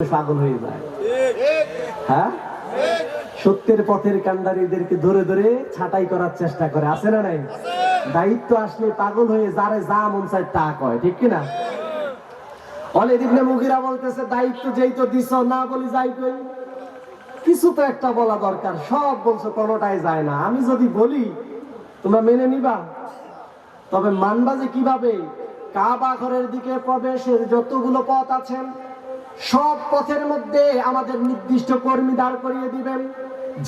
পাগল হয়ে যায়। হ্যাঁ, সত্যের পথের কান্ডারীদেরকে ধরে ধরে ছাঁটাই করার চেষ্টা করে, আছে না নাই? দায়িত্ব আসলে পাগল হয়ে যারে যা মন চায় তা কয়, ঠিক কিনা? ওয়ালিদ ইবনে মুগীরা বলতেছে, দায়িত্ব যেই তো দিছ, না বলি যাই কই, কিছু তো একটা বলা দরকার, সব বলছো কোনোটাই যায় না। আমি যদি বলি তোমরা মেনে নিবা, তবে মানবা যে কিভাবে? কাবা ঘরের দিকে প্রবেশের যতগুলো পথ আছেন সব পথের মধ্যে আমাদের নির্দিষ্ট কর্মী দাঁড় করিয়ে দিবেন।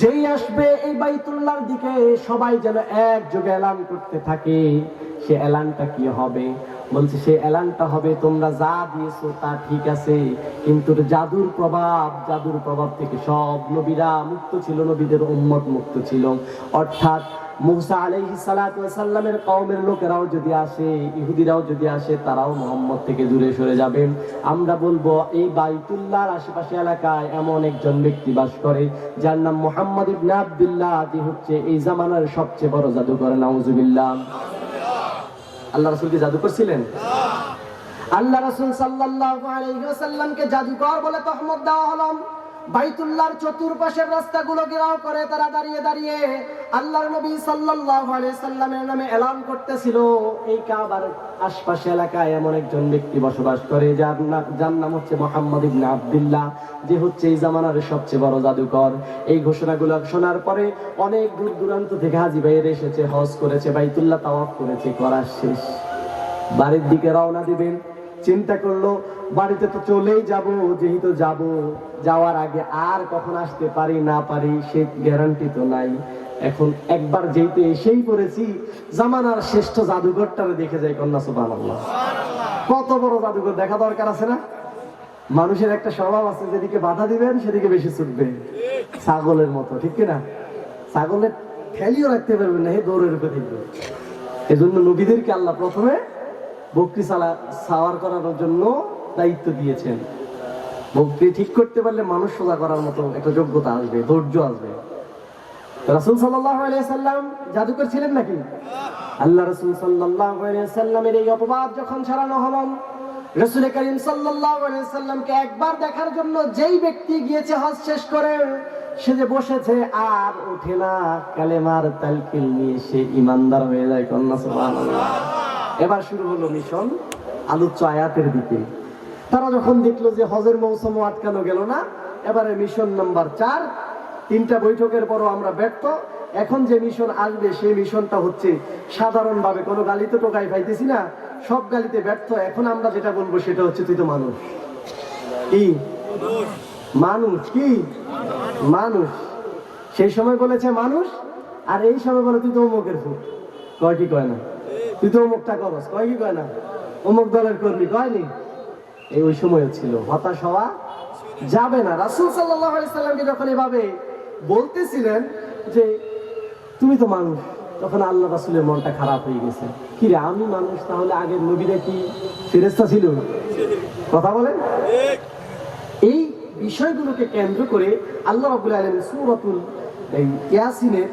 যেই আসবে এই বাইতুল্লাহর দিকে সবাই যেন একযোগে এলান করতে থাকে। সে এলানটা কি হবে? বলছে সে এলানটা হবে, তোমরা যা দিয়েছো তা ঠিক আছে, কিন্তু জাদুর প্রভাব থেকে সব নবীরা মুক্ত ছিল, নবীদের উম্মত মুক্ত ছিল। অর্থাৎ মুসা আলাইহিস সালাতু ওয়াস সালামের কওমের লোকেরাও যদি আসে, ইহুদিরাও যদি আসে, তারাও মুহাম্মদ থেকে দূরে সরে যাবেন। আমরা বলবো এই বাইতুল্লাহর আশেপাশে এলাকায় এমন একজন ব্যক্তি বাস করে যার নাম মুহাম্মদ ইবনে আব্দুল্লাহ, যিনি হচ্ছে এই জামানার সবচেয়ে বড় জাদুকর। নাউজুবিল্লাহ। আল্লাহ রাসূল কি জাদুকর ছিলেন? আল্লাহ রাসূল সাল্লাল্লাহু আলাইহি ওয়াসাল্লামকে জাদুকর বলে তহমত দেওয়া হলো। বাইতুল্লাহর চতুর্পাশের রাস্তাগুলো ঘেরাও করে তারা দাঁড়িয়ে দাঁড়িয়ে আল্লাহর নবী সাল্লাল্লাহু আলাইহি সাল্লামের নামে এলান করতেছিল, এই কাবার আশপাশ এলাকায় এমন একজন ব্যক্তি বসবাস করে যার নাম হচ্ছে মুহাম্মদ ইবনে আব্দুল্লাহ, যে হচ্ছে এই জামানার সবচেয়ে বড় জাদুকর। এই ঘোষণাগুলো শোনার পরে অনেক দূর দূরান্ত থেকে হাজী ভাইয়েরা এসেছে, হজ করেছে, বাইতুল্লাহ তাওয়াফ করেছে, করা শেষ বাড়ির দিকে রওনা দিবেন। চিন্তা করলো বাড়িতে তো চলেই যাব, যেহেতু যাব, যাওয়ার আগে আর কখন আসতে পারি না পারি সে গ্যারান্টি তো নাই। এখন একবার যেহেতু এসেই পড়েছি, জামানার শ্রেষ্ঠ জাদুঘরটারে দেখে যাই। কন্যা সুবহানাল্লাহ। কত বড় জাদুঘর দেখা দরকার আছে না? মানুষের একটা স্বভাব আছে, যেদিকে বাধা দিবেন সেদিকে বেশি ছুটবে, ছাগলের মতো, ঠিক কিনা? ছাগলের ঠেলিও রাখতে পারবেন না, হে দৌড়ের উপরে থাকবে। এজন্য নবীদেরকে আল্লাহ প্রথমে বকরি সাওয়ার করানোর জন্য দায়িত্ব দিয়েছেন। বকরি ঠিক করতে পারলে মানুষ সোজা করার মতো একটা যোগ্যতা আসবে, ধৈর্য আসবে। রাসূল সাল্লাল্লাহু আলাইহি সাল্লাম জাদুকর ছিলেন নাকি? আল্লাহ রাসূল সাল্লাল্লাহু আলাইহি সাল্লামের এই অপবাদ যখন ছড়ানো হলো, রাসূল করিম সাল্লাল্লাহু আলাইহি সাল্লামকে একবার দেখার জন্য যেই ব্যক্তি গিয়েছে হজ শেষ করে, সে যে বসেছে আর ওঠে না, কালেমার তালকিল নিয়ে সে ঈমানদার হয়ে যায়। কন্যা সুবহানাল্লাহ। এবার শুরু হলো মিশন আলোচ্য আয়াতের দিকে। তারা যখন দেখলো যে হজের মৌসুমও আটকানো গেল না, এবারে মিশন নাম্বার 4। 3টা বৈঠকের পরও আমরা ব্যর্থ। এখন যে মিশন আসবে সেই মিশনটা হচ্ছে সাধারণভাবে, কোনো গালিতে টোকাই পাইতেছি না, সব গালিতে ব্যর্থ। এখন আমরা যেটা বলবো সেটা হচ্ছে তুই তো মানুষ। কি মানুষ? কি মানুষ? সেই সময় বলেছে মানুষ, আর এই সময় বলে তুই তো অমুকের ফুট। কয় কি কয় না? তুই তো অমুকটা করস, কয় কি কয় না? অমুক দলের কর্মী, কয়নি? এই ওই সময় ছিল। হতাশ হওয়া যাবে না। রাসূল সাল্লাল্লাহু আলাইহি সাল্লামকে যখন এভাবে বলতেছিলেন যে তুমি তো মানুষ, তখন আল্লাহ রাসূলের মনটা খারাপ হয়ে গেছে। কি রে, আমি মানুষ, তাহলে আগের নবীরা কি ফেরেশতা ছিল? কথা বলেন। এই বিষয়গুলোকে কেন্দ্র করে আল্লাহ রাব্বুল আলামিন সূরাতুল ইয়াসিনের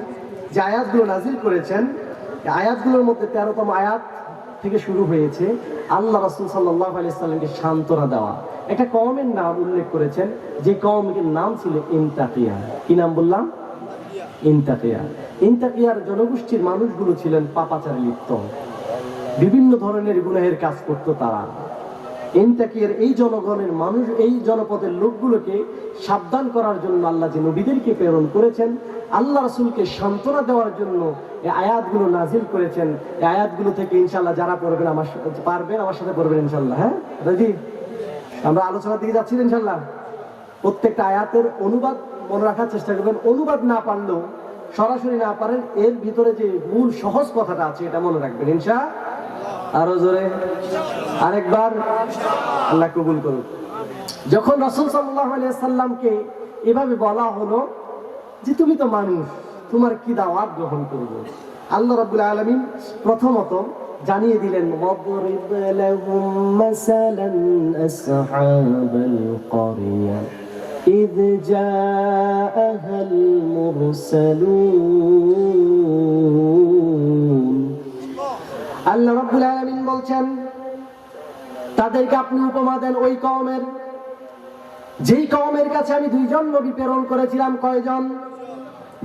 যে আয়াতগুলো নাযিল করেছেন, আয়াতগুলোর মধ্যে 13তম আয়াত থেকে শুরু হয়েছে আল্লাহ রাসূল সাল্লাল্লাহু আলাইহি সাল্লামকে সান্ত্বনা দেওয়া। একটা কওমের নাম উল্লেখ করেছেন, যে কওমের নাম ছিল ইনতাকিয়া। কি নাম বললাম? ইনতাকিয়া। ইনতাকিয়ার জনগোষ্ঠীর মানুষগুলো ছিলেন পাপাচারে লিপ্ত, বিভিন্ন ধরনের গুনাহের কাজ করত তারা। ইনতাকিয়ার এই জনগণের মানুষ, এই জনপদের লোকগুলোকে সাবধান করার জন্য আল্লাহ যে নবীদেরকে প্রেরণ করেছেন, আল্লাহ রাসূলকে সান্ত্বনা দেওয়ার জন্য এই আয়াতগুলো নাজিল করেছেন। এই আয়াতগুলো থেকে ইনশাআল্লাহ যারা পড়বেন আমার সাথে পড়বেন ইনশাআল্লাহ। হ্যাঁ রাজি? আমরা আলোচনার দিকে যাচ্ছি ইনশাআল্লাহ। প্রত্যেকটা আয়াতের অনুবাদ মনে রাখার চেষ্টা করবেন। অনুবাদ না পারলেও, সরাসরি না পারেন, এর ভিতরে যে মূল সহজ কথাটা আছে এটা মনে রাখবেন ইনশাআল্লাহ। আরো জোরে আরেকবার। আল্লাহ কবুল করুন। যখন রাসূল সাল্লাল্লাহু আলাইহি সাল্লামকে এভাবে বলা হলো যে তুমি তো মানুষ, তোমার কি দাওয়াত গ্রহণ করব, আল্লাহ রাব্বুল আলামিন প্রথমত জানিয়ে দিলেন ওয়াদরিব লাহুম মাসালান আসহাবাল ক্বরিয়া ইয জাআহাল মুরসালুন। আল্লাহ রাব্বুল আলামিন বলছেন তাদেরকে আপনি উপমা দেন ওই কওমের যেই কওমের কাছে আমি দুইজন নবী প্রেরণ করেছিলাম, কয়জন?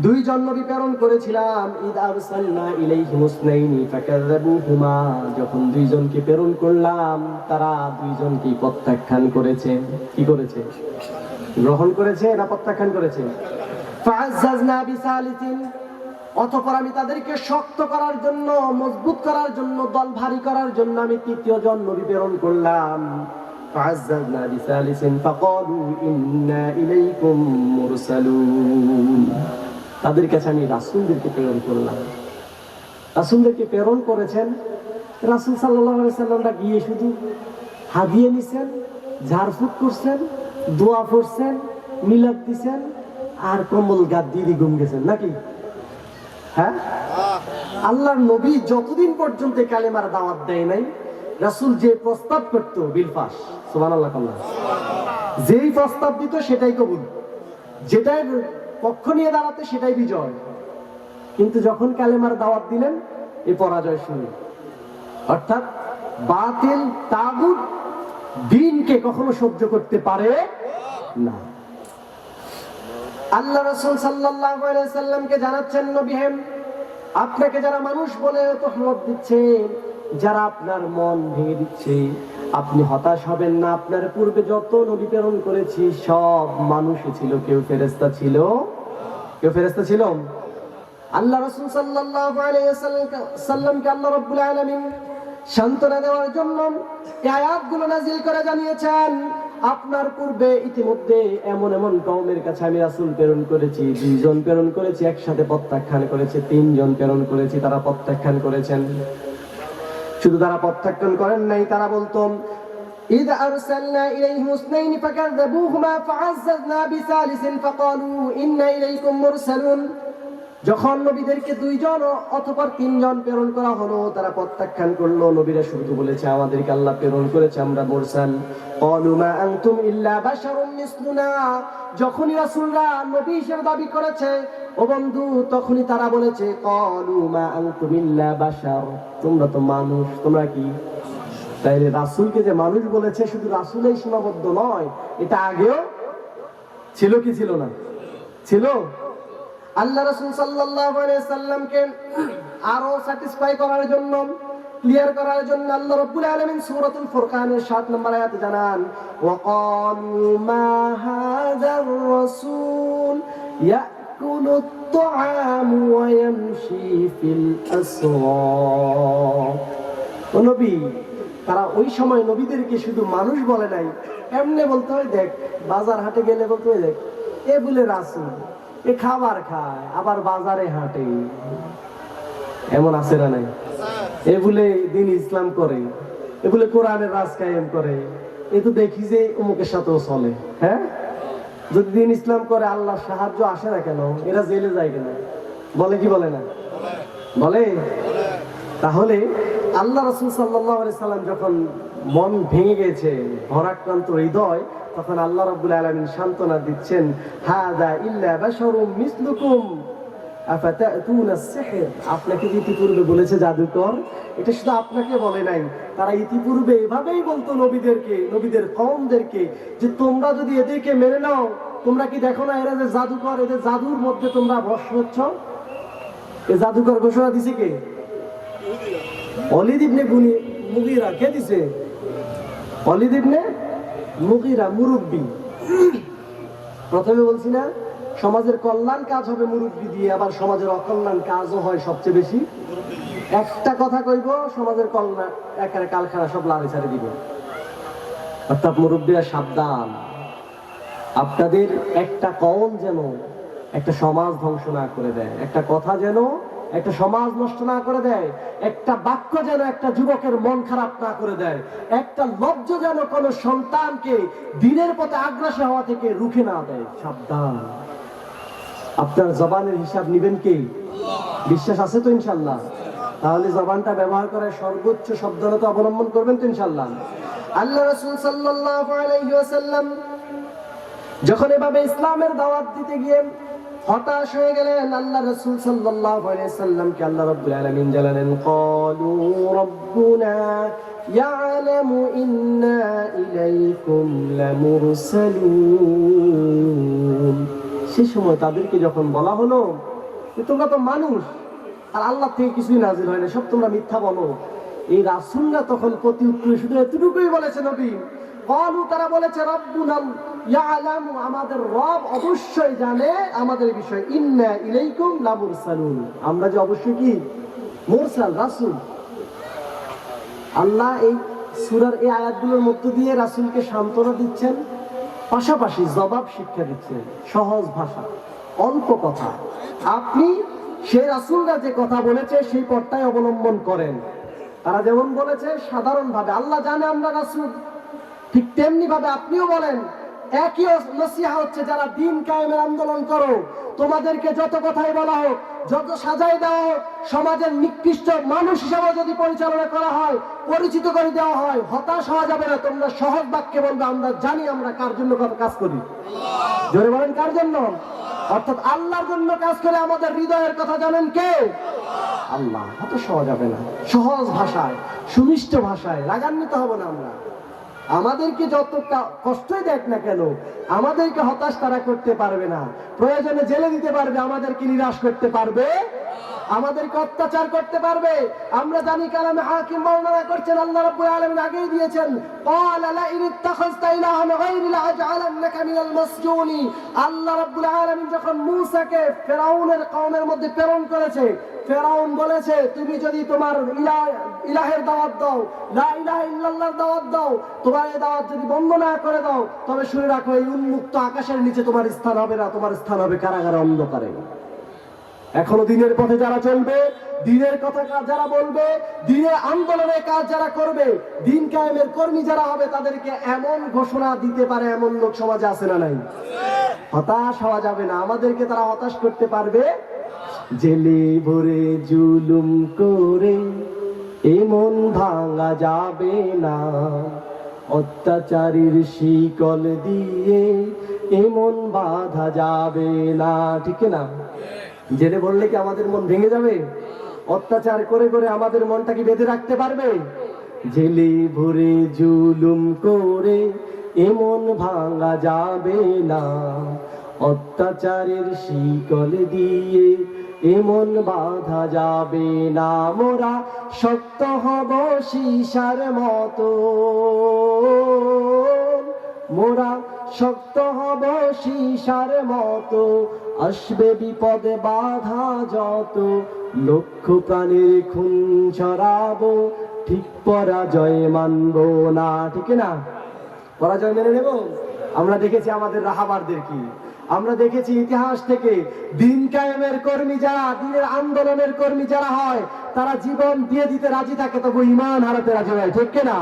দুইজন নবী প্রেরণ করেছিলাম। ইদ আরসালনা ইলাইহিম ইসনাইনি ফাকাযাবুহুমা, যখন দুইজনকে প্রেরণ করলাম তারা দুইজনকে প্রত্যাখ্যান করেছে। কি করেছে? গ্রহণ করেছে না প্রত্যাখ্যান করেছে? ফাআযাযনা বিসালিসিন, অতঃপর আমি তাদেরকে শক্ত করার জন্য, মজবুত করার জন্য, দল ভারী করার জন্য আমি তৃতীয় জন নবী প্রেরণ করলাম। ফাআযাযনা বিসালিসিন ফাকালু ইন্না ইলাইকুম মুরসালুন, তাদের কাছে আমি রাসূলদেরকে প্রেরণ করলাম। রাসূলদেরকে প্রেরণ করেছেন, রাসূল সাল্লাল্লাহু আলাইহি সাল্লামরা গিয়ে শুধু হাদিয়া নিছেন, ঝাড়ফুঁক করছেন, দোয়া পড়ছেন, মিলাদ দিছেন, আর কম্বল গাদ দিয়ে ঘুম গেছেন নাকি? হ্যাঁ, আল্লাহর নবী যতদিন পর্যন্ত কালেমার দাওয়াত দেয় নাই, রাসূল যে প্রস্তাব করত বিলফাস, সুবহানাল্লাহ, যেই প্রস্তাব দিত সেটাই কবুল, যেটাই পক্ষ নিয়ে দাঁড়াতে সেটাই বিজয়। কিন্তু যখন কালেমার দাওয়াত দিলেন, এই পরাজয় শুরু। অর্থাৎ বাতিল তাগুত দ্বীনকে কখনো সহ্য করতে পারে না। আল্লাহ রাসূল সাল্লাল্লাহু আলাইহি সাল্লামকে জানাচ্ছেন, নবী হে, আপনাকে যারা মানুষ বলে তোহমত দিচ্ছে, যারা আপনার মন ভেঙে দিচ্ছে, আপনি হতাশ হবেন না। আপনার পূর্বে যত নবী প্রেরণ করেছি সব মানুষই ছিল, কেউ ফেরেশতা ছিল, কেউ ফেরেশতা ছিল। আল্লাহ রাসূল সাল্লাল্লাহু আলাইহি সাল্লামকে আল্লাহ রাব্বুল আলামিন সান্ত্বনা দেওয়ার জন্য এই আয়াতগুলো নাযিল করে জানিয়েছেন, আপনার পূর্বে ইতিমধ্যে এমন এমন কওমের কাছে আমি রাসূল প্রেরণ করেছি, দুইজন প্রেরণ করেছি, একসাথে প্রত্যাখ্যান করেছে, তিনজন প্রেরণ করেছি, তারা প্রত্যাখ্যান করেছেন। শুধু তারা প্রত্যাখ্যান করেন নাই, তারা বলতো إذ أرسلنا إليهم اثنين فكذبوهما فعززنا بثالث قالوا إنا إليكم مرسلون, যখন নবীদেরকে দুইজন অথবা তিনজন প্রেরণ করা হলো তারা প্রত্যাখ্যান করলো। নবীরা শুধু বলেছে আমাদেরকে আল্লাহ প্রেরণ করেছে, আমরা মুরসাল। قالوا ما أنتم إلا بشر مثلنا, যখনই রাসূলরা নবী হিসেবে দাবি করেছে ও বন্ধু, তখনই তারা বলেছে قالوا ما أنتم إلا بشر, তোমরা তো মানুষ, তোমরা কি? তাইলে রাসূলকে যে মানুষ বলেছে শুধু রাসূলেই সীমাবদ্ধ নয়, এটা আগেও ছিল কি ছিল না? ছিল। আল্লাহ রাসূল সাল্লাল্লাহু আলাইহি সাল্লামকে আরো স্যাটিসফাই করার জন্য, ক্লিয়ার করার জন্য আল্লাহ রাব্বুল আলামিন সূরাতুল ফুরকানের 7 নম্বর আয়াতে জানান, ওয়াকালু মা হাযার রাসূল ইয়াকুলুত তাআম ওয়া ইয়ামশি ফিল আসওয়াক। ও নবী, তারা ওই সময় নবীদেরকে শুধু মানুষ বলে নাই, এমনি বলতে হয়, দেখ বাজার হাটে গেলে বলতে হয়, দেখ এ বলে রাসূল, এ খাবার খায় আবার বাজারে হাঁটে, এমন আছে না নাই? এ বলে দিন ইসলাম করে, এ বলে কোরআনের রাজ কায়েম করে, এ তো দেখি যে অমুকের সাথেও চলে। হ্যাঁ, যদি দিন ইসলাম করে আল্লাহর সাহায্য আসে না কেন? এরা জেলে যায় কেন? বলে কি বলে না? বলে। তাহলে আল্লাহ রাসূল সাল্লাল্লাহু আলাইহি সাল্লাম যখন মন ভেঙে গেছে, ভরাক্রান্ত হৃদয়, তখন আল্লাহ রাব্বুল আলামিন সান্ত্বনা দিচ্ছেন, হাযা ইল্লা বাশারুম মিসলুকুম আফাতাতুনা সিহর, আপনাকে যে ইতিপূর্বে বলেছে জাদুকর, এটা শুধু আপনাকে বলে নাই, তারা ইতিপূর্বে এভাবেই বলতো নবীদেরকে, নবীদের কওমদেরকে, যে তোমরা যদি এদেরকে মেনে নাও, তোমরা কি দেখো না এরা যে জাদুকর, এদের জাদুর মধ্যে তোমরা ভস্ম হচ্ছ। এই জাদুকর ঘোষণা দিছে কে? ওয়ালিদ ইবনে মুগীরা। কে দিছে? ওয়ালিদ ইবনে মুগীরা, মুরব্বী। প্রথমে বলছি না, সমাজের কল্যাণ কাজ হবে মুরব্বী দিয়ে, আবার সমাজের অকল্যাণ কাজও হয় সবচেয়ে বেশি। একটা কথা কইব, সমাজের কল্যাণ একেবারে কালখানা সব লাড়ি ছাড়ি দিবে। অর্থাৎ মুরব্বীরা সাবধান, আপনাদের একটা কওম যেন একটা সমাজ ধ্বংস না করে দেয়, একটা কথা যেন একটা সমাজ নষ্ট না করে দেয়, একটা বাক্য যেন একটা যুবকের মন খারাপ না করে দেয়, একটা লজ্জ যেন কোনো সন্তানকে দিনের পথে আগ্রাসী হওয়া থেকে রুখে না দেয়। সাবধান, আপনার জবানের হিসাব নিবেন কে? বিশ্বাস আছে তো ইনশাআল্লাহ? তাহলে জবানটা ব্যবহার করার সর্বোচ্চ সাবধানতা অবলম্বন করবেন তো ইনশাআল্লাহ? আল্লাহ রাসূল সাল্লাল্লাহু আলাইহি ওয়াসাল্লাম যখন এভাবে ইসলামের দাওয়াত দিতে গিয়ে হতাশ হয়ে গেলেন, আল্লাহ রাসূল সাল্লাল্লাহু আলাইহি সাল্লামকে আল্লাহ রাব্বুল আলামিন জানালেন, ক্বালু রাব্বুনা ইয়ালামু ইন্না ইলাইকুম লামুরসালুন। সে সময় তাদেরকে যখন বলা হলো যে তোমরা তো মানুষ, আর আল্লাহ থেকে কিছুই নাজিল হয় না, সব তোমরা মিথ্যা বলো, এই রাসূলরা তখন প্রতি উত্তরে শুধু এতটুকুই বলেছে নবী, ক্বালু তারা বলেছে রাব্বুনা ইয়ালামু, আমাদের রব অবশ্যই জানে আমাদের বিষয়, ইন্না ইলাইকুম লামুরসালুন, আমরা যে অবশ্যই কি মুরসাল রাসূল। আল্লাহ এই সূরার এই আয়াতগুলোর মধ্য দিয়ে রাসূলকে সান্ত্বনা দিচ্ছেন, পাশাপাশি জবাব শিক্ষা দিচ্ছেন, সহজ ভাষা, অল্প কথা। আপনি সেই রাসূলরা যে কথা বলেছে সেই পথটাই অবলম্বন করেন। তারা যেমন বলেছে সাধারণ ভাবে আল্লাহ জানে আমরা রাসূল, ঠিক তেমনি ভাবে আপনিও বলেন, একই নসিহা হচ্ছে, যারা দ্বীন কায়েমের আন্দোলন করো, তোমাদেরকে যত কথাই বলা হোক, যত সাজাই দেওয়া হোক, সমাজের নিকৃষ্ট মানুষ হিসেবে যদি পরিচালনা করা হয়, পরিচিত করে দেওয়া হয়, হতাশ হওয়া যাবে না। তোমরা সহজ বাক্যে বলবে আমরা জানি আমরা কার জন্য কাজ করি। জোরে বলেন কার জন্য? অর্থাৎ আল্লাহর জন্য কাজ করে। আমাদের হৃদয়ের কথা জানেন কে? আল্লাহ। হতাশ হওয়া যাবে না, সহজ ভাষায়, সুমিষ্ট ভাষায়, রাগান্বিত হব না আমরা। আমাদেরকে যত কষ্টই দেখ না কেন, আমাদেরকে হতাশ তারা করতে পারবে না। প্রয়োজনে জেলে দিতে পারবে, আমাদেরকে নিরাশ করতে পারবে, আমাদেরকে অত্যাচার করতে পারবে। আমরা জানি কালামে হাকিম বর্ণনা করছেন, আল্লাহ রাব্বুল আলামিন আগেই দিয়েছেন, ক্বালা লা ইন ইত্তাখাযতা ইলাহান গায়রি লাআজআলান্নাকা মিনাল মাসজুনি। আল্লাহ রাব্বুল আলামিন যখন মূসাকে ফেরাউনের কওমের মধ্যে প্রেরণ করেছে, ফেরাউন বলেছে তুমি যদি তোমার ইলাহের দাওয়াত দাও, লা ইলাহা ইল্লাল্লাহর দাওয়াত দাও, তোমার এই দাওয়াত যদি বন্ধ না করে দাও, তবে শুনে রাখো এই উন্মুক্ত আকাশের নিচে তোমার স্থান হবে না, তোমার স্থান হবে কারাগারে অন্ধকারে। এখনো দিনের পথে যারা চলবে, দিনের কথা যারা বলবে, দিনের আন্দোলনের কাজ যারা করবে, দিন কায়েমের কর্মী যারা হবে, তাদেরকে এমন ঘোষণা দিতে পারে এমন লোক সমাজে আছে না নাই? হতাশ হওয়া যাবে না। আমাদেরকে তারা হতাশ করতে পারবে, জেলে ভরে জুলুম করে এমন ভাঙা যাবে না, অত্যাচারীর শিকল দিয়ে এমন বাঁধা যাবে না। ঠিক না? জেলে বললে কি আমাদের মন ভেঙে যাবে? অত্যাচার করে করে আমাদের মনটা কি বেঁধে রাখতে পারবে? জেলে ভরে জুলুম করে এমন ভাঙা যাবে না, অত্যাচারের শিকল দিয়ে এমন বাঁধা যাবে না। মোরা শক্ত হব সীসার মতো, মোরা শক্ত হব সীসার মতো, আসবে বিপদে বাধা যত, লক্ষ প্রাণের খুন ছড়াবো, ঠিক পরাজয় মানব না। ঠিক না? পরাজয় মেনে নেব। আমরা দেখেছি আমাদের রাহাবারদের কি, আমরা দেখেছি ইতিহাস থেকে দিন কায়েমের কর্মী যারা, দিনের আন্দোলনের কর্মী যারা হয়, তারা জীবন দিয়ে দিতে রাজি থাকে, তবু ঈমান হারাতে রাজি হয়। ঠিক না?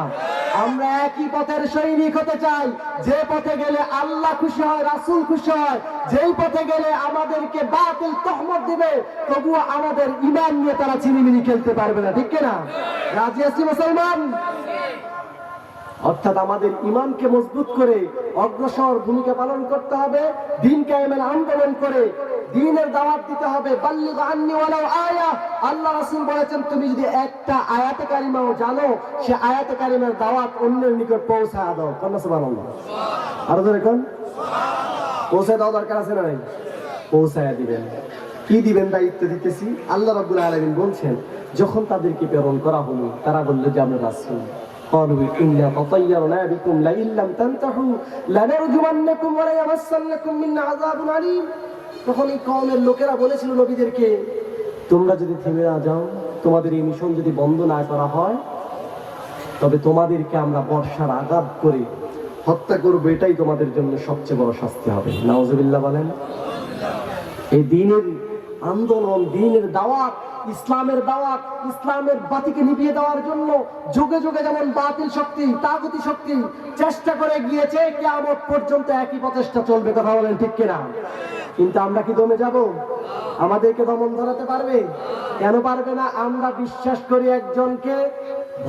আমরা একই পথের সৈনিক হতে চাই, যে পথে গেলে আল্লাহ খুশি হয়, রাসূল খুশি হয়, যেই পথে গেলে আমাদেরকে বাতিল তহমত দিবে, তবুও আমাদের ঈমান নিয়ে তারা ছিনিমিনি খেলতে পারবে না। ঠিক না? রাজি আছি মুসলমান? অর্থাৎ আমাদের ঈমানকে মজবুত করে অগ্রসর ভূমিকা পালন করতে হবে, দিন কায়েমের আন্দোলন করে দ্বীনের দাওয়াত দিতে হবে। বাল্লিগ আন্নি ওয়ালাউ আয়া, আল্লাহ রাসূল বলেছেন তুমি যদি একটা আয়াতে কারিমাও জানো, সে আয়াতে কারিমার দাওয়াত অন্যের নিকট পৌঁছায় দাও। সুবহানাল্লাহ। আরো ধরে কোন সুবহানাল্লাহ। পৌঁছায় দাও, দরকার আছে না? পৌঁছায় দিবেন। কি দিবেন দায়িত্ব দিতেছি। আল্লাহ রাব্বুল আলামিন বলছেন, যখন তাদেরকে প্রেরণ করা হলো, তারা বলল যে আমরা রাসূল। قالوا إنا تطيرنا بكم لئن لم تنتهوا لنرجمنكم وليمسنكم منا عذاب أليم। তখন এই কওমের লোকেরা বলেছিল নবীদেরকে, তোমরা যদি থেমে না যাও, তোমাদের এই মিশন যদি বন্ধ না করা হয়, তবে তোমাদেরকে আমরা বর্ষার আঘাত করে হত্যা করব, এটাই তোমাদের জন্য সবচেয়ে বড় শাস্তি হবে। নাউজুবিল্লাহ বলেন। এই দ্বীনের আন্দোলন, দ্বীনের দাওয়াত, ইসলামের দাওয়াত, ইসলামের বাতিকে নিভিয়ে দেওয়ার জন্য যুগে যুগে যেমন বাতিল শক্তি, তাগুতি শক্তি চেষ্টা করে গিয়েছে, কিয়ামত পর্যন্ত একই প্রচেষ্টা চলবে। কথা বলেন ঠিক কিনা? কিন্তু আমরা কি দমে যাব? আমাদেরকে দমন ধরাতে পারবে? কেন পারবে না? আমরা বিশ্বাস করি একজনকে,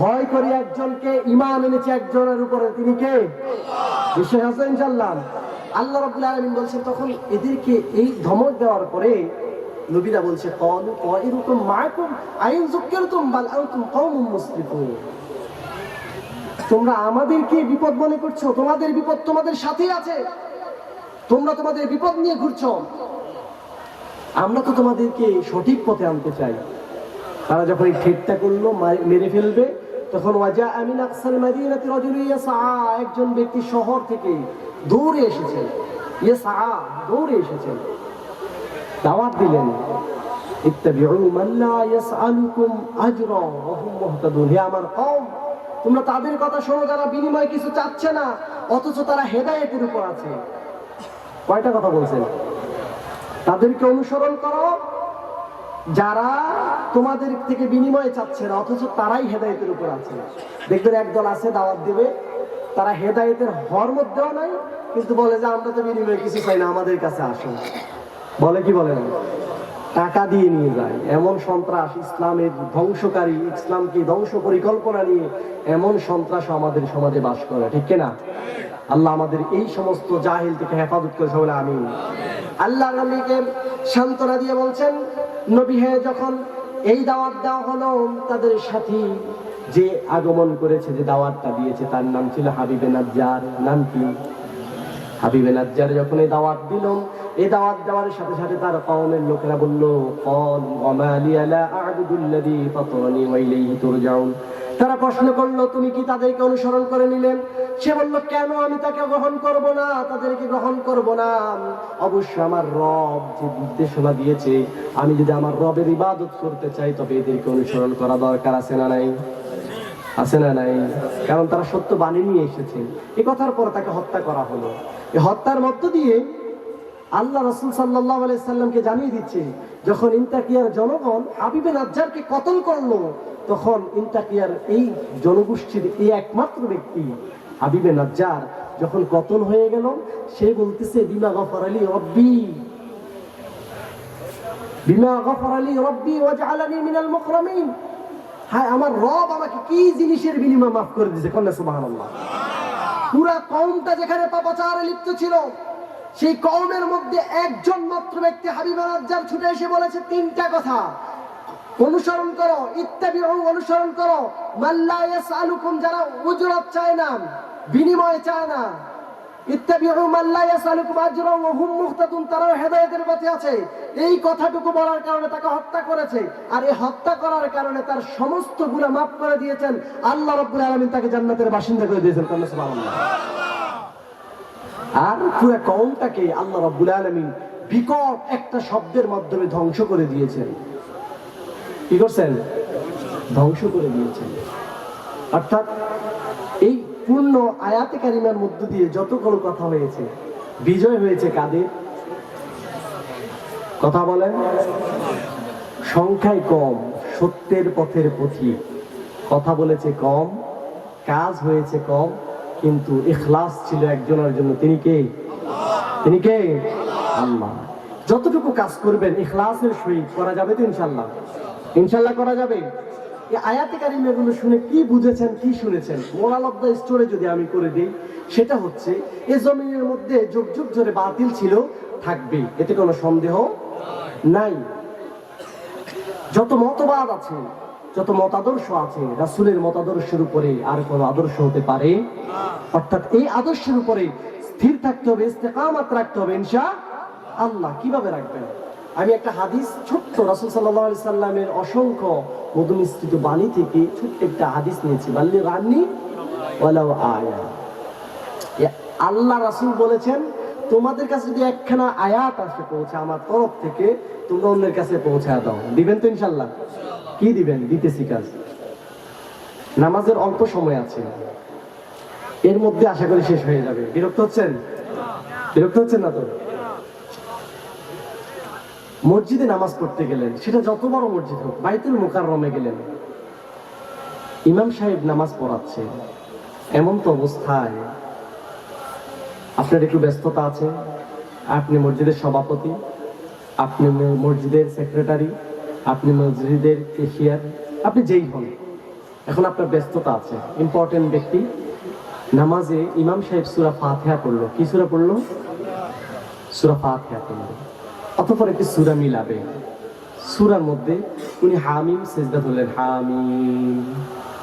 ভয় করি একজনকে, ঈমান এনেছি একজনের উপরে। তিনি কে? বিশ্বাস আছে ইনশাআল্লাহ। আল্লাহ রাব্বুল আলামিন বলছেন, তখন এদেরকে এই ধমক দেওয়ার পরে নবীরা বলছে, ক্বালু তায়রুকুম মাআকুম আইন যুক্কিরতুম বাল আনতুম কওমুম মুসরিফুন। তোমরা আমাদেরকে বিপদ মনে করছো, তোমাদের বিপদ তোমাদের সাথেই আছে, তোমরা তোমাদের বিপদ নিয়ে ঘুরছো, আমরা তো তোমাদেরকে সঠিক পথে আনতে চাই। তারা যখন এই ঠেটটা করলো, মেরে ফেলবে, তখন ওয়াজা আমিন আকসাল মাদিনাতি রাজুলুন ইয়াসআ, একজন ব্যক্তি শহর থেকে দৌড়ে এসেছেন, ইয়াসআ দৌড়ে এসেছেন, দাওয়াত দিলেন, ইত্তাবিউ মান লা ইয়াসআলুকুম আজরা ওয়া হুম মুহতাদুন, হে আমার কওম, তোমরা তাদের কথা শোনো যারা বিনিময় কিছু চাচ্ছে না, অথচ তারা হেদায়েতের উপর আছে। কয়টা কথা বলছেন? তাদেরকে অনুসরণ করো যারা তোমাদের থেকে বিনিময় চাচ্ছে না, অথচ তারাই হেদায়েতের উপর আছে। দেখবেন একদল আছে দাওয়াত দিবে, তারা হেদায়েতের হওয়ার মধ্যেও নাই, কিন্তু বলে যে আমরা তো বিনিময় কিছু চাই না, আমাদের কাছে আসুন। বলে কি বলে না? টাকা দিয়ে নিয়ে যায়। এমন সন্ত্রাস, ইসলামের ধ্বংসকারী, ইসলামকে ধ্বংস পরিকল্পনা নিয়ে এমন সন্ত্রাস আমাদের সমাজে বাস করে, ঠিক কিনা? আল্লাহ আমাদের এই সমস্ত জাহিল থেকে হেফাজত করে, বলে আমিন। আল্লাহ নবীকে সান্ত্বনা দিয়ে বলছেন, নবী হে, যখন এই দাওয়াত দেওয়া হলো, তাদের সাথী যে আগমন করেছে, যে দাওয়াতটা দিয়েছে, তার নাম ছিল হাবিবে নাজ্জার। নাম কি? হাবিবে নাজ্জার যখন এই দাওয়াত দিল, এই দাওয়াত দেওয়ার সাথে সাথে তার কওমের লোকেরা বলল, ক্বাল ওয়া মা লিয়া লা আ'বুদুল্লাযী ফাতারানি ওয়া ইলাইহি তুরজাউন। তারা প্রশ্ন করলো, তুমি কি তাদেরকে অনুসরণ করে নিলেন? সে বলল, কেন আমি তাকে গ্রহণ করব না, তাদেরকে গ্রহণ করব না। অবশ্য আমার রব যে নির্দেশনা দিয়েছে, আমি যদি আমার রবের ইবাদত করতে চাই, তবে এদেরকে অনুসরণ করা দরকার আছে না নাই? আছে না নাই? কারণ তারা সত্য বাণী নিয়ে এসেছে। এই কথার পর তাকে হত্যা করা হলো। এই হত্যার মধ্য দিয়ে আল্লাহ রাসূল সাল্লাল্লাহু আলাইহি সাল্লামকে জানিয়ে দিচ্ছে, যখন ইন্তাকিয়ার জনগণ হাবিবে নাজ্জারকে কতল করলো, তখন ইন্তাকিয়ার এই জনগোষ্ঠীর এই একমাত্র ব্যক্তি হাবিবে নাজ্জার যখন কতল হয়ে গেল, সে বলতেছে, বিমা গফার আলী রব্বি, বিমা গফার আলী রব্বি ওয়াজআলানি মিনাল মুকরামিন। হায়, আমার রব আমাকে কি জিনিসের বিনিময়ে মাফ করে দিয়েছে, কন্যা সুবহানাল্লাহ। পুরা কওমটা যেখানে পাপাচারে লিপ্ত ছিল, সেই কওমের মধ্যে একজন মাত্র ব্যক্তি হাবিবে নাজ্জার ছুটে এসে বলেছে তিনটা কথা, অনুসরণ করো, ইত্তাবিউ, অনুসরণ করো, মান লা ইয়াসআলুকুম, যারা উজরত চায় না, বিনিময় চায় না, ইত্তাবিউ মান লা ইয়াসআলুকুম আজরা ওয়া হুম মুহতাদুন, তারাও হেদায়েতের পথে আছে। এই কথাটুকু বলার কারণে তাকে হত্যা করেছে, আর এই হত্যা করার কারণে তার সমস্ত গুনাহ মাফ করে দিয়েছেন আল্লাহ রাব্বুল আলামিন, তাকে জান্নাতের বাসিন্দা করে দিয়েছেন, সুবহানাল্লাহ। আর পুরো কওমটাকে আল্লাহ রাব্বুল আলামিন বিকট একটা শব্দের মাধ্যমে ধ্বংস করে দিয়েছেন। কি করছেন? ধ্বংস করে দিয়েছেন। অর্থাৎ এই পূর্ণ আয়াতে কারিমার মধ্য দিয়ে যতগুলো কথা হয়েছে, বিজয় হয়েছে কাদের? কথা বলেন। সংখ্যায় কম, সত্যের পথের পথিক, কথা বলেছে কম, কাজ হয়েছে কম, কিন্তু ইখলাস ছিল একজনের জন্য। তিনি কে? তিনি কে? আল্লাহ। যতটুকু কাজ করবেন ইখলাসের সহিত করা যাবে তো ইনশাআল্লাহ? ইনশাআল্লাহ করা যাবে। এই আয়াতে কারিমাগুলো শুনে কি বুঝেছেন, কি শুনেছেন? মোরাল অফ দ্য স্টোরি যদি আমি করে দিই, সেটা হচ্ছে, এই জমিনের মধ্যে যুগ যুগ ধরে বাতিল ছিল, থাকবে, এতে কোনো সন্দেহ নাই। যত মতবাদ আছে, যত মতাদর্শ আছে, রাসূলের মতাদর্শের উপরে আর কোনো আদর্শ হতে পারে? অর্থাৎ এই আদর্শের উপরে স্থির থাকতে হবে, ইস্তেকামাত রাখতে হবে ইনশাআল্লাহ। কিভাবে রাখবেন? আমি একটা হাদিস, ছোট্ট রাসূল সাল্লাল্লাহু আলাইহি সাল্লামের অসংখ্য মধু মিশ্রিত বাণী থেকে ছোট্ট একটা হাদিস নিয়েছি, বাল্লিগ আন্নী ওয়ালাউ আয়া। আল্লাহ রাসূল বলেছেন, তোমাদের কাছে যদি একখানা আয়াত আসে পৌঁছে আমার তরফ থেকে, তোমরা অন্যের কাছে পৌঁছায় দাও। দিবেন তো ইনশাআল্লাহ? কি দিবেন? দিতেছি কাজ। নামাজের অল্প সময় আছে, এর মধ্যে আশা করি শেষ হয়ে যাবে। বিরক্ত হচ্ছেন? বিরক্ত হচ্ছেন না তো? মসজিদে নামাজ পড়তে গেলেন, সেটা যত বড় মসজিদ হোক, বাইতুল মুকাররমে গেলেন, ইমাম সাহেব নামাজ পড়াচ্ছে, এমন তো অবস্থায় আপনার একটু ব্যস্ততা আছে, আপনি মসজিদের সভাপতি, আপনি মসজিদের সেক্রেটারি, আপনি মসজিদের কেশিয়ার, আপনি যেই হন, এখন আপনার ব্যস্ততা আছে, ইম্পর্টেন্ট ব্যক্তি। নামাজে ইমাম সাহেব সূরা ফাতিহা পড়লো। কি সূরা পড়লো? সূরা ফাতিহা পড়লো। অতঃপর একটি সূরা মিলাবে, সূরার মধ্যে উনি হামিম সিজদা ধরলেন, হামিম।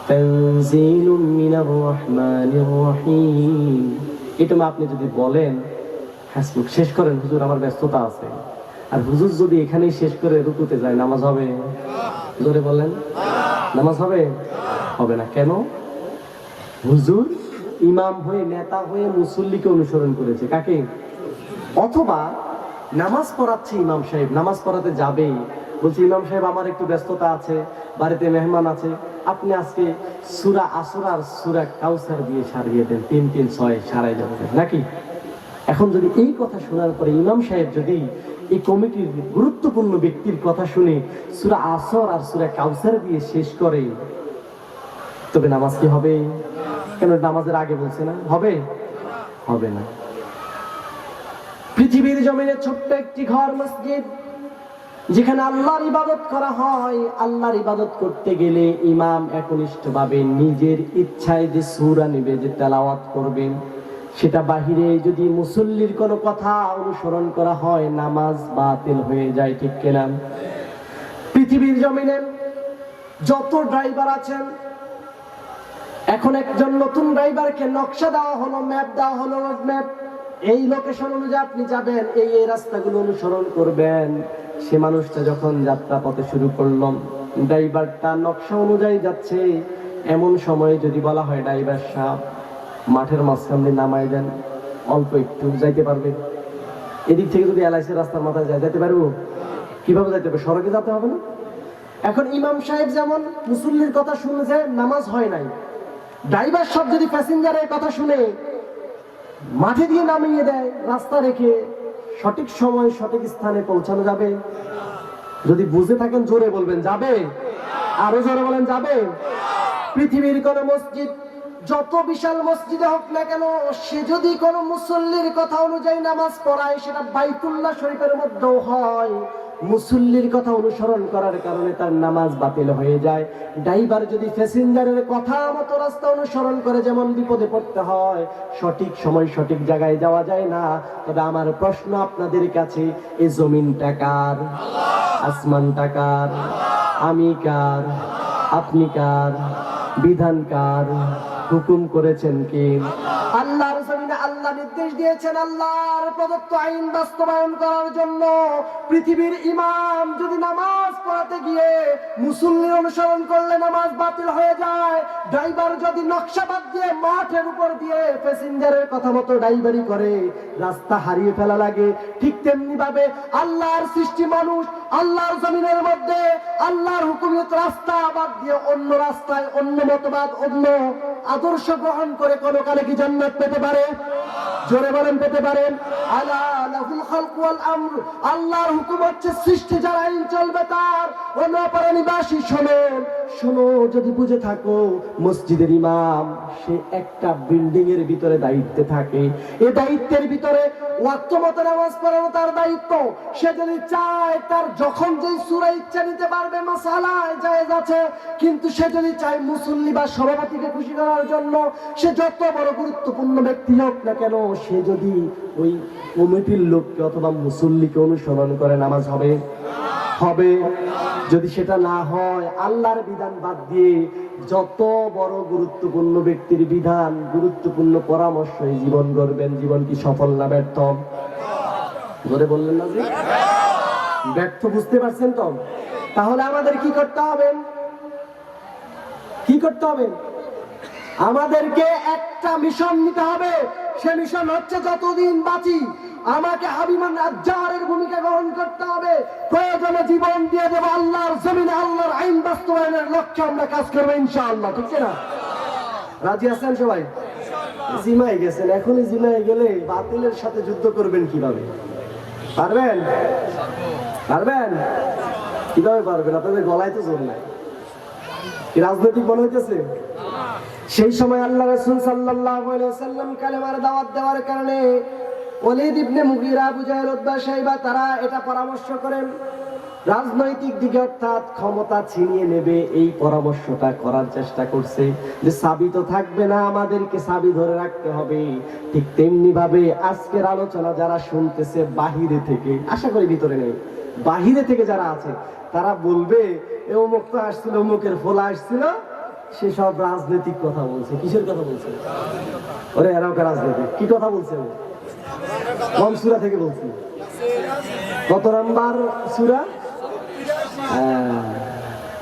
তানজিলুম মিনার রহমানির রহিম। এটা আপনি যদি বলেন হাসবুক, শেষ করেন, হুজুর আমার ব্যস্ততা আছে, আর হুজুর যদি এখানেই শেষ করে রুকুতে যায়, নামাজ হবে? জোরে বলেন, নামাজ হবে? হবে না। কেন? হুজুর ইমাম হয়ে, নেতা হয়ে মুসল্লিকে অনুসরণ করেছে। কাকে? অথবা নামাজ পড়াচ্ছে ইমাম সাহেব, নামাজ পড়াতে যাবেই, বলছে ইমাম সাহেব আমার একটু ব্যস্ততা আছে, বাড়িতে মেহমান আছে, আপনি আজকে সূরা আসর আর সূরা কাউসার দিয়ে সারিয়ে দেন, 3-3-6 সারাই যাবে নাকি? এখন যদি এই কথা শোনার পরে ইমাম সাহেব যদি এই কমিটির গুরুত্বপূর্ণ ব্যক্তির কথা শুনে সূরা আসর আর সূরা কাউসার দিয়ে শেষ করে, তবে নামাজ কি হবে? কেন নামাজের আগে বলছে না? হবে? হবে না। পৃথিবীর জমিনে ছোট্ট একটি ঘর মসজিদ, যেখানে আল্লাহর ইবাদত করা হয়। আল্লাহর ইবাদত করতে গেলে ইমাম একনিষ্ঠভাবে নিজের ইচ্ছায় যে সূরা নেবে, যে তেলাওয়াত করবেন, সেটা বাহিরে যদি মুসল্লির কোনো কথা অনুসরণ করা হয়, নামাজ বাতিল হয়ে যায়। ঠিক কিনা? পৃথিবীর জমিনে যত ড্রাইভার আছেন, এখন একজন নতুন ড্রাইভারকে নকশা দেওয়া হলো, ম্যাপ দেওয়া হলো, রোড ম্যাপ, এই লোকেশন অনুযায়ী আপনি যাবেন, এই রাস্তাগুলো অনুসরণ করবেন। সে মানুষটা যখন যাত্রা পথে শুরু করলাম, ড্রাইভারটা নকশা অনুযায়ী যাচ্ছে, এমন সময়ে যদি বলা হয় ড্রাইভার সাহেব মাঠের মাঝখান দিয়ে নামাই দেন, অল্প একটু যাইতে পারবে? এদিক থেকে যদি এলআইসি রাস্তার মাথায় যায়, যেতে পারবো? কিভাবে যাইতে হবে? সড়কে যেতে হবে না? এখন ইমাম সাহেব যেমন মুসল্লির কথা শুনেছে, নামাজ হয় নাই, ড্রাইভার সব যদি প্যাসেঞ্জারের কথা শুনে মাঠে দিয়ে নামিয়ে দেয়, রাস্তা রেখে, সঠিক সময় সঠিক স্থানে পৌঁছানো যাবে? যদি বুঝে থাকেন জোরে বলবেন, যাবে? আরো জোরে বলেন, যাবে? পৃথিবীর কোন মসজিদ, যত বিশাল মসজিদে হোক না কেন, সে যদি কোন মুসল্লির কথা অনুযায়ী নামাজ পড়ায়, সেটা বাইতুল্লাহ শরীফের মধ্যেও হয়, মুসল্লির কথা অনুসরণ করার কারণে তার নামাজ বাতিল হয়ে যায়। ড্রাইভার যদি প্যাসেঞ্জারের কথা মতো রাস্তা অনুসরণ করে, যেমন বিপদে পড়তে হয়, সঠিক সময় সঠিক জায়গায় যাওয়া যায় না। তবে আমার প্রশ্ন আপনাদের কাছে, এই জমিনটা কার? আসমানটা কার? আমি কার? আপনি কার? বিধান কার? হুকুম করেছেন কে? আল্লাহর জমিনে আল্লাহ নির্দেশ দিয়েছেন আল্লাহর প্রদত্ত আইন বাস্তবায়ন করার জন্য। পৃথিবীর ইমাম যদি নামাজ পড়াতে গিয়ে মুসল্লি অনুসরণ করলে নামাজ বাতিল হয়ে যায়, ড্রাইভার যদি নকশা বাদ দিয়ে মাঠের উপর দিয়ে প্যাসেঞ্জারের কথা মতো ড্রাইভারি করে, রাস্তা হারিয়ে ফেলা লাগে। ঠিক তেমনি ভাবে আল্লাহর সৃষ্টি মানুষ আল্লাহর জমিনের মধ্যে আল্লাহর হুকুমত রাস্তা বাদ দিয়ে অন্য রাস্তায়, অন্য মতবাদ, অন্য আদর্শ গ্রহণ করে কোনো কালে কি জান্নাত পেতে পারে? জোরে বলেন, পেতে পারেন? আলা লাহুল খালক ওয়াল আমর, আল্লাহর হুকুম হচ্ছে সৃষ্টি, যার আইন চলবে তার। অনপরনিবাসী শোনেন, শোনো, যদি বুঝে থাকো, মসজিদের ইমাম সে একটা বিল্ডিং এর ভিতরে দায়িত্বে থাকে। এই দায়িত্বের ভিতরে ওয়াক্ত মতো নামাজ পড়ানো তার দায়িত্ব। সে যদি চায়, তার যখন যেই সূরা ইচ্ছা নিতে পারবে, মাসালায় জায়েজ আছে। কিন্তু সে যদি চায় মুসল্লি বা সভাপতিকে খুশি করার জন্য, সে যত বড় গুরুত্বপূর্ণ ব্যক্তি হোক না কেন, সে যদি ওই কমিটির লোককে অথবা মুসল্লিকে অনুসরণ করে, নামাজ হবে? হবে। যদি সেটা না হয়, আল্লাহর বিধান বাদ দিয়ে যত বড় গুরুত্বপূর্ণ ব্যক্তির বিধান, গুরুত্বপূর্ণ পরামর্শ জীবন গড়বেন, জীবন কি সফল না ব্যর্থ? ধরে বললেন না যে ব্যর্থ, বুঝতে পারছেন তো? তাহলে আমাদের কি করতে হবে? কি করতে হবে? আমাদেরকে একটা মিশন নিতে হবে। সে মিশন হচ্ছে, যতদিন বাঁচি আমাকে হাবিমান নাজ্জারের ভূমিকা গ্রহণ করতে হবে। প্রয়োজনে জীবন দিয়ে দেব, আল্লাহর জমিনে আল্লাহর আইন বাস্তবায়নের লক্ষ্যে আমরা কাজ করবো ইনশাআল্লাহ। ঠিক না? রাজি আছেন সবাই? জিমায় গেছেন, এখনই জিমায় গেলে বাতিলের সাথে যুদ্ধ করবেন কিভাবে? পারবেন? পারবেন? কিভাবে পারবেন? আপনাদের গলায় তো জোর নাই। কি রাজনৈতিক মনে হইতেছে? সেই সময় আল্লাহ রাসূল সাল্লাল্লাহু আলাইহি ওয়াসাল্লাম কালেমার দাওয়াত দেওয়ার কারণে ওয়ালিদ ইবনে মুগীরা, আবু জাহেল, উতবা, শাইবা তারা এটা পরামর্শ করেন, রাজনৈতিক দিকে অর্থাৎ ক্ষমতা ছিনিয়ে নেবে, এই পরামর্শটা করার চেষ্টা করছে যে চাবি তো থাকবে না, আমাদেরকে চাবি ধরে রাখতে হবে। ঠিক তেমনি ভাবে আজকের আলোচনা যারা শুনতেছে বাহিরে থেকে, আশা করি ভিতরে নেই, বাহিরে থেকে যারা আছে তারা বলবে, অমুক তো আসছিল, অমুকের ফোলা আসছিল, সে সব রাজনৈতিক কথা বলছে। কিসের কথা বলছে? ওরে এরাও রাজনীতি কি কথা বলছে? কোন সূরা থেকে বলছি? কত নাম্বার সূরা?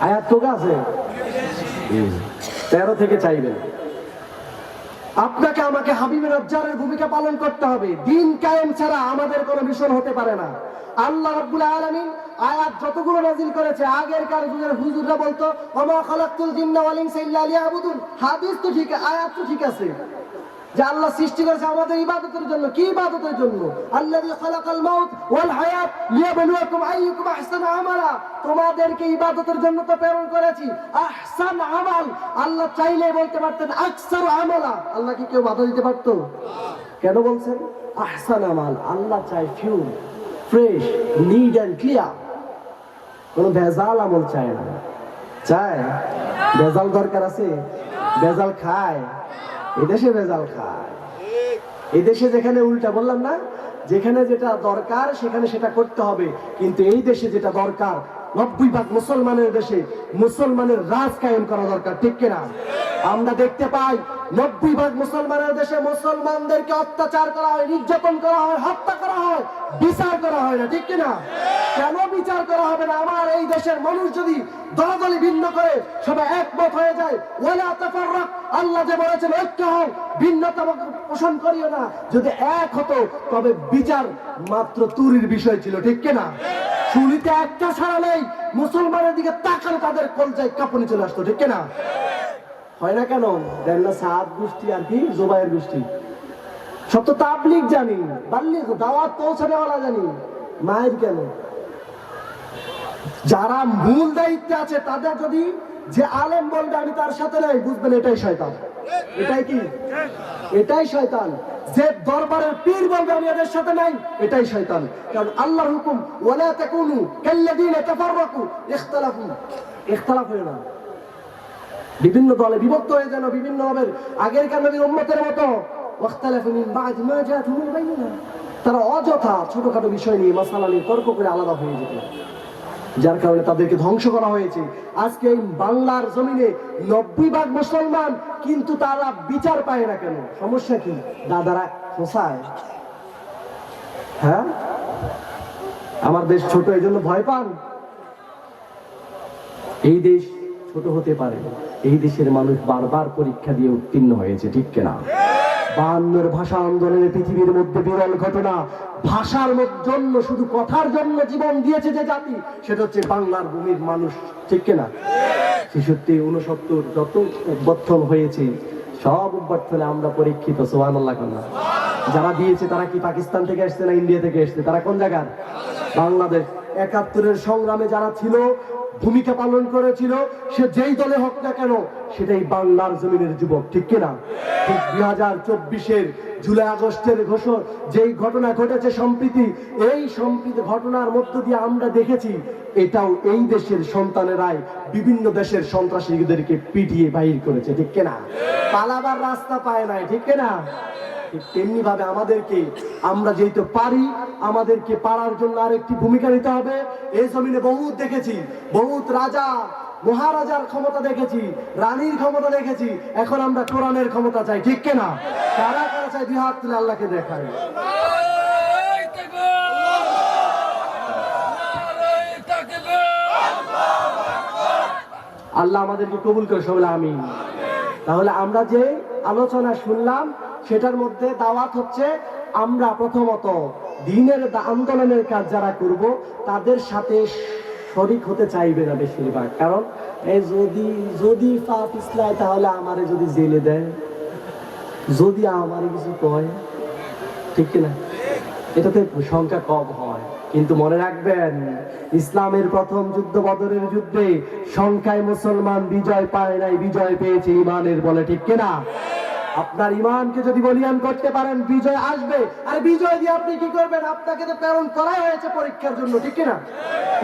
আয়াত তো আছে 13 থেকে চাইবেন। আপনাকে আমাকে হাবিবে নজ্জারের ভূমিকা পালন করতে হবে। দিন কায়েম ছাড়া আমাদের কোনো মিশন হতে পারে না। আল্লাহ রাব্বুল আলামিন আয়াত যতগুলো নাযিল করেছে, আগেরকার যুগের হুজুররা বলতো ওমা খালাকতুল জিন্না ওয়াল ইনসা ইল্লা লিয়াবুদুন। হাদিস তো ঠিক, আয়াত তো ঠিক আছে যে আল্লাহ সৃষ্টি করেছে আমাদের ইবাদতের জন্য। কি ইবাদতের জন্য? আল্লাযী খালাকাল মাউত ওয়াল হায়াত লিয়াবলুয়াকুম আইয়ুকুম আহসানু আমালা। তোমাদেরকে ইবাদতের জন্য তো প্রেরণ করেছি। আহসান আমাল, আল্লাহ চাইলে বলতে পারতেন আকসারু আমালা। আল্লাহ কি কেউ বাধা দিতে পারতো? কেন বলছেন আহসান আমাল? আল্লাহ চাই pure, fresh, neat and clear, কোনো ভেজাল আমল চায় না। চায়? ভেজাল দরকার আছে? ভেজাল খায়? এদেশে ভেজাল খায়। এদেশে যেখানে উল্টা বললাম না, যেখানে যেটা দরকার সেখানে সেটা করতে হবে, কিন্তু এই দেশে যেটা দরকার 90% মুসলমানের দেশে মুসলমানের রাজ কায়েম করা দরকার, ঠিক কিনা? আমরা দেখতে পাই 90% মুসলমানের দেশে মুসলমানদেরকে অত্যাচার করা হয়, নির্যাতন করা হয়, হত্যা করা হয়, বিচার করা হয় না, ঠিক কিনা? কেন বিচার করা হবে না? আমার এই দেশের মানুষ যদি দলাদলি ভিন্ন করে সবাই একমত হয়ে যায়, ওয়ালা তাফাররাক, আল্লাহ যে বলেছেন ঐক্য হও, ভিন্নতা পোষণ করিও না, যদি এক হতো তবে বিচার মাত্র তুরির বিষয় ছিল, ঠিক কিনা? শুনিতে একটা ছাড়া নেই, মুসলমানের দিকে তাকালে তাদের কলজায় কাঁপুনি চলে আসতো, ঠিক কিনা? হয় না কেন? দেন না সাদ গোষ্ঠী আর কি জোবায়ের গোষ্ঠী, সব তো তাবলীগ জানি, বাল্লিগ দাওয়াত পৌঁছানেওয়ালা জানি, মায়ের কেন? যারা মূল দায়িত্বে আছে তাদের যদি যে আলেম বলবে আমি তার সাথে নাই, বুঝবেন এটাই শয়তান। এটাই কি? এটাই শয়তান। যে দরবারের পীর বলবে আমি এদের সাথে নাই, এটাই শয়তান। কারণ আল্লাহর হুকুম ওয়ালা তাকুনু কাল্লাযীনা তাফাররাকু ইখতালাফু, ইখতিলাফ হয় না, বিভিন্ন দলে বিভক্ত হয়ে যেন বিভিন্ন হবে আগেরকার নবীর উম্মতের মতো ওয়াখতালাফু মিন বা'দি মা জাআতুহুমুল বায়িনা। তারা অযথা ছোটখাটো বিষয় নিয়ে মাসালা নিয়ে তর্ক করে আলাদা হয়ে যেত, যার কারণে তাদেরকে ধ্বংস করা হয়েছে। আজকে এই বাংলার জমিনে 90% মুসলমান, কিন্তু তারা বিচার পায় না কেন? সমস্যা কি? দাদারা খোসায়। হ্যাঁ, আমার দেশ ছোট এই জন্য ভয় পান? এই দেশ ছোট হতে পারে, এই দেশের মানুষ বারবার পরীক্ষা দিয়ে উত্তীর্ণ হয়েছে, ঠিক কিনা? 52 ভাষা আন্দোলনের পৃথিবীর মধ্যে বিরল ঘটনা। ভাষার জন্য, শুধু কথার জন্য জীবন দিয়েছে যে জাতি, সেটা হচ্ছে বাংলার ভূমির মানুষ, ঠিক কিনা? 66, 69 যত অভ্যর্থন হয়েছে, সব অভ্যর্থনে আমরা পরীক্ষিত, সুবহানাল্লাহ। যারা দিয়েছে তারা কি পাকিস্তান থেকে আসছে না ইন্ডিয়া থেকে আসছে? তারা কোন জায়গার? বাংলাদেশ। 71-এর সংগ্রামে যারা ছিল, ভূমিকা পালন করেছিল, সে যেই দলে হোক না কেন, সেটাই বাংলার জমিনের যুবক, ঠিক কিনা? ঠিক 2024-এর জুলাই আগস্টের যেই ঘটনা ঘটেছে সম্প্রীতি, এই সম্প্রীতি ঘটনার মধ্য দিয়ে আমরা দেখেছি এটাও এই দেশের সন্তানেরাই বিভিন্ন দেশের সন্ত্রাসীদেরকে পিটিয়ে বাহির করেছে, ঠিক কিনা? পালাবার রাস্তা পায় নাই, ঠিক কিনা? তেমনি ভাবে আমাদেরকে, আমরা যেহেতু পারি, আমাদেরকে পারার জন্য আরেকটি ভূমিকা নিতে হবে। এই জমিনে বহুত দেখেছি, বহুত রাজা মহারাজার ক্ষমতা দেখেছি, রানীর ক্ষমতা দেখেছি, এখন আমরা কোরআনের ক্ষমতা চাই, ঠিক কিনা? কারা কারা চাই? 2 হাত তুলে আল্লাহকে দেখায়। আল্লাহ আমাদেরকে কবুল করে, সবাই আমিন। তাহলে আমরা যে আলোচনা শুনলাম সেটার মধ্যে দাওয়াত হচ্ছে, আমরা প্রথমত দ্বীনের আন্দোলনের কাজ যারা করব তাদের সাথে শরীক হতে চাইবে না বেশিরভাগ। কারণ এই যদি পাপ ইসলায়, তাহলে আমারে যদি জেলে দেয়, যদি আমারে কিছু কয়, ঠিক কিনা? এটাতে সংখ্যা কম হয়। কিন্তু মনে রাখবেন, ইসলামের প্রথম যুদ্ধ বদরের যুদ্ধে সংখ্যায় মুসলমান বিজয় পায় নাই, বিজয় পেয়েছে ইমানের বলে, ঠিক কিনা? আপনার ইমানকে যদি বলিয়ান করতে পারেন, বিজয় আসবে। আর বিজয় দিয়ে আপনি কি করবেন? আপনাকে তো প্রেরণ করা হয়েছে পরীক্ষার জন্য, ঠিক কিনা?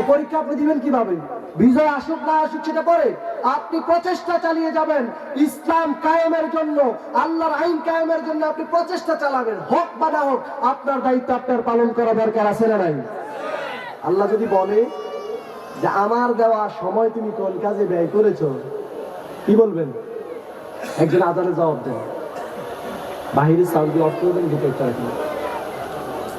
পরীক্ষা আপনি দিবেন কিভাবে? বিজয় আসুক না আসুক সেটা পরে, আপনি প্রচেষ্টা চালিয়ে যাবেন ইসলাম কায়েমের জন্য, আল্লাহর আইন কায়েমের জন্য আপনি প্রচেষ্টা চালাবেন। হোক বা না হোক, আপনার দায়িত্ব আপনার পালন করা দরকার, আছে না নাই? আল্লাহ যদি বলে যে আমার দেওয়া সময় তুমি কোন কাজে ব্যয় করেছো, কি বলবেন? একজন আজানে জবাব দেন, বাহিরে সাউন্ড দিয়ে অর্থ দেবেন, ভিতরে রাখবেন।